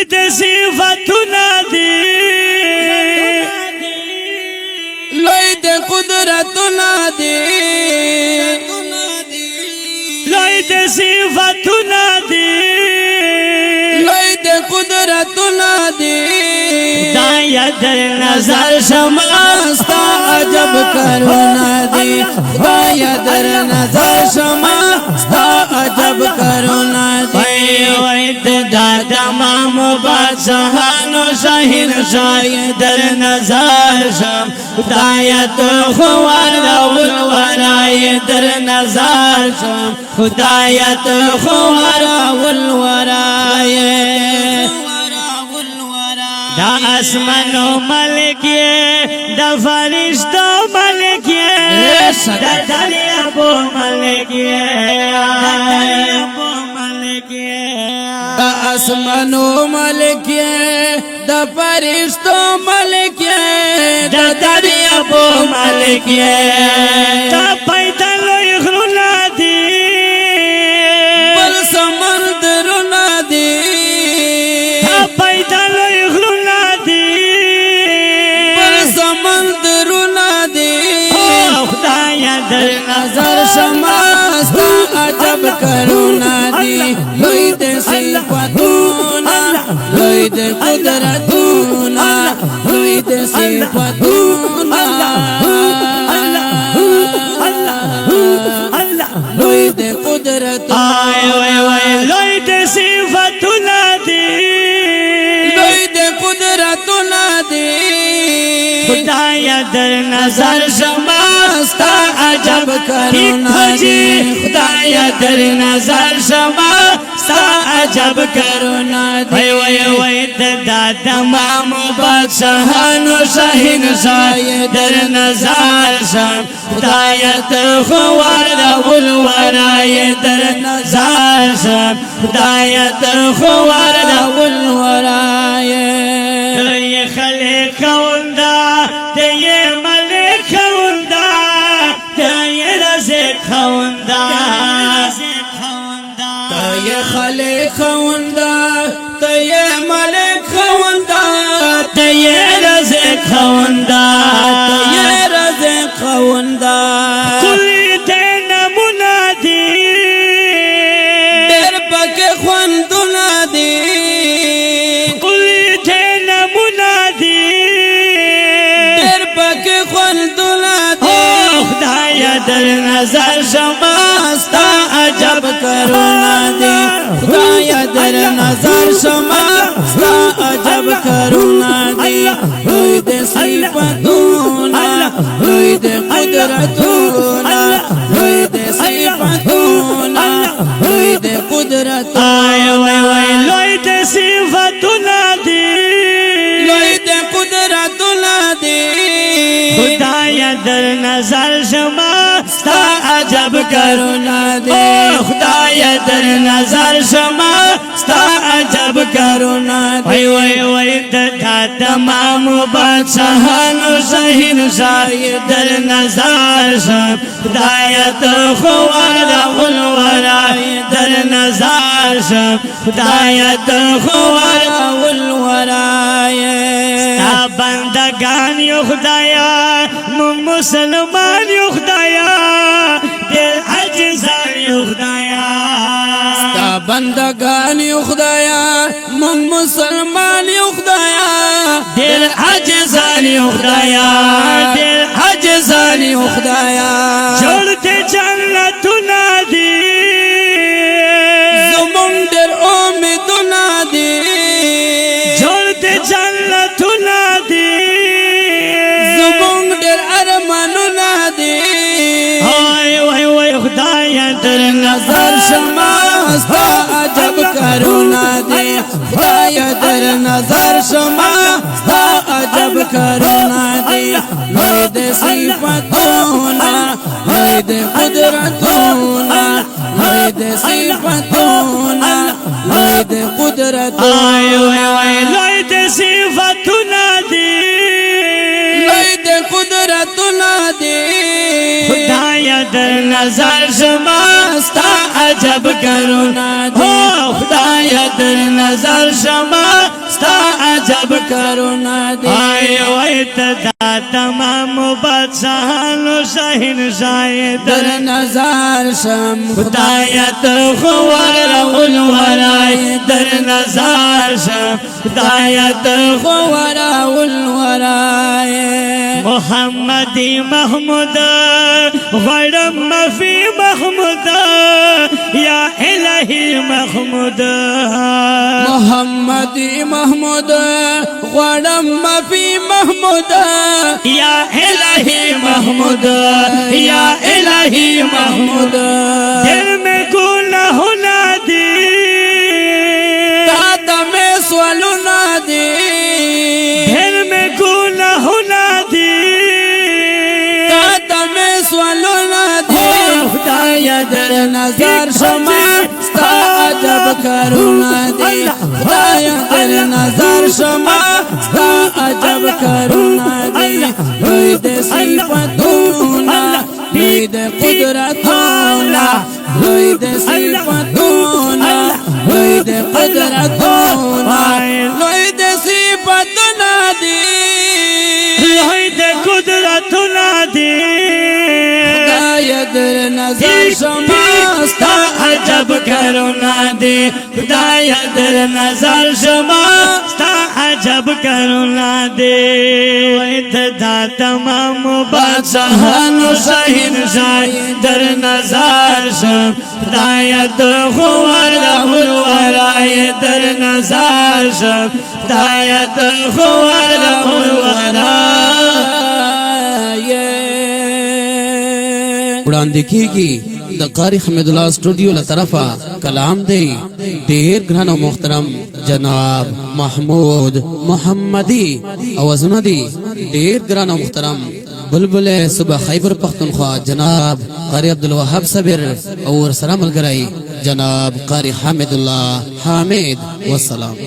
لوی د صفاتنا دی لوی د قدرتنا دی لوی د صفاتنا دی لوی د قدرتنا دی خدایا در نظر شما ستا عجب کرونا دی خدایا در نظر شما ستا عجب کرونا دی وید دا تمام بادشاہانو شاہین شای در نظر شم خدایا تو خوار والورای در نظر شم خدایا تو خوار والورای دا اسمانو ملک یہ دا فرشتو ملک یہ دا دریابو ملک یہ دا اسمانو ملک یہ دا فرشتو ملک یہ دا دریابو ملک یہ دا پیدا لوی غرونا دی بل سمندرنا دی دا پیدا لوی غرونا دی بل سمندرنا دی خدایا در نظر شما ستا عجب کرونا دی لوی د صفاتونا لوی د قدرتونا لوی د صفاتونا لوی د قدرتونا لوی د صفاتنا دی لوی د قدرتونا دی خدایا در نظر شما ستا عجب کرونا دی خدایا در نظر شما ستا عجب کرونا دی وی دا تمام بادشاہانو شاہین شای در نظر شم خدایا تو خوار والورای در نظر شم خدایا تو خوار والورای تی خلق خوندا تی ملک خوندا تی رزق خوندا تی خلق خوندا تی ملک خوندا تی رزق خوندا تی رزق خوندا کلی تی نمونا دی در پک خوندونا دی کلی تی نمونا دی در پک خوندونا دی خدایا در نظر شما ستا عجب کرونا دی خدایا در نظر شما ستا عجب کرونا دی لوی د صفاتونا لوی د قدرتونا لوی د صفاتونا لوی د قدرتونا لوی د صفاتنا دی لوی د قدرتونا دی خدایا در نظر شما ستا عجب کرونا دی خدایا در نظر شما ستا عجب کرونا دی وی دا تمام بادشاہانو شاہین شای در نظر شم خدایا تو خوار والورای در نظر شم خدایا تو خوار والورای ستا بندگان یو خدایا من مسلمان یو خدایا دل عجزان یو خدایا ستا بندگان یو خدایا من مسلمان یو خدایا دل عجزان یو خدایا دل عجزان یو خدایا جوړته جنتونه دی زمون در امیدونه دی جوړته جنتونه دی زمون در ارمانونه دی وای خدایا در نظر شما ستا عجب کرونا دی خدایا در نظر شما ستا عجب کرونا دی لوی د صفاتونا لوی د قدرتونا لوی د صفاتونا لوی د قدرتونا لوی د صفاتنا دی لوی د قدرتونا دی در نظر شما ستا عجب کرونا دی خدای خدایا در نظر شما ستا عجب کرونا دی آئے ویت دا تمام بادشاہانو شہنشاہ در نظر شم خدایت خوار الورائی در نظر شم خدایت ورا والورائی محمدی محمود غرم فی محمود یا الہی محمود محمدی محمود غړم فی محمود یا الہی محمود یا الہی محمود دل میں گناہ نہ دی تا میں سوالنا دی دل میں گناہ نہ دی تا میں سوالنا دی خدایا در نظر شما ستا عجب کرونا دی خدایا در نظر شما ستا عجب کرونا دی لوی د صفاتونا لوی د قدرتونا لوی د صفاتونا لوی د قدرتونا لوی د صفاتونا دی لوی د قدرتنا دی خدایا در نظر شما ستا عجب کرونا دی خدایا در نظر شما ستا عجب کرونا دی ویت دا تمام بادشاہانو شہنشاہ در نظر شم خدایا در خوار الورائی در نظر شم خدایا در خوار الورائی وړاندې کیږي د قاری حمید الله سټوډیو له طرفه کلام دی ډیر ګران او محترم جناب محمود محمدی اوازونه دي ډیر ګران او محترم بلبل صبح خیبر پختونخوا جناب قاری عبدالوهاب صابر او ورسره ملګری جناب قاری حمید الله حامد والسلام